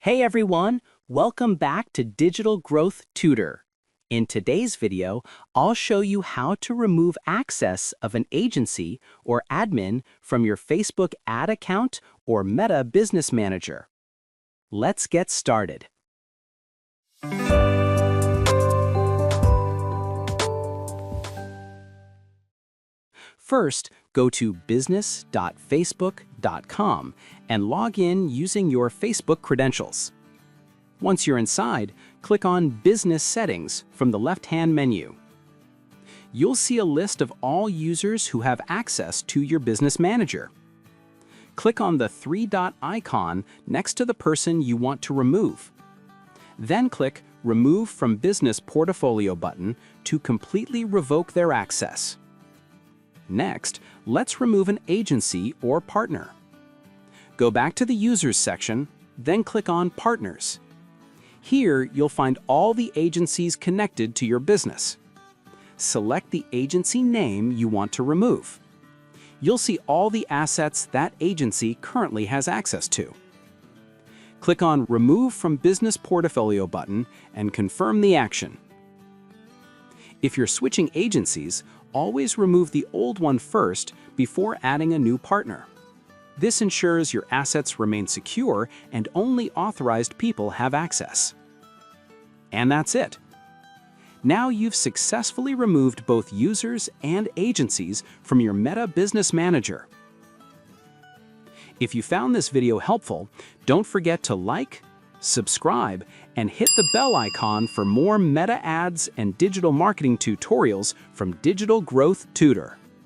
Hey everyone, welcome back to Digital Growth Tutor. In today's video, I'll show you how to remove access of an agency or admin from your Facebook ad account or Meta Business Manager. Let's get started. First, go to business.facebook.com and log in using your Facebook credentials. Once you're inside, click on Business Settings from the left-hand menu. You'll see a list of all users who have access to your business manager. Click on the three-dot icon next to the person you want to remove. Then click Remove from Business Portfolio button to completely revoke their access. Next, let's remove an agency or partner. Go back to the Users section, then click on Partners. Here, you'll find all the agencies connected to your business. Select the agency name you want to remove. You'll see all the assets that agency currently has access to. Click on Remove from Business Portfolio button and confirm the action. If you're switching agencies, always remove the old one first before adding a new partner. This ensures your assets remain secure and only authorized people have access. And that's it. Now you've successfully removed both users and agencies from your Meta Business Manager. If you found this video helpful, don't forget to like, subscribe, and hit the bell icon for more Meta ads and digital marketing tutorials from Digital Growth Tutor.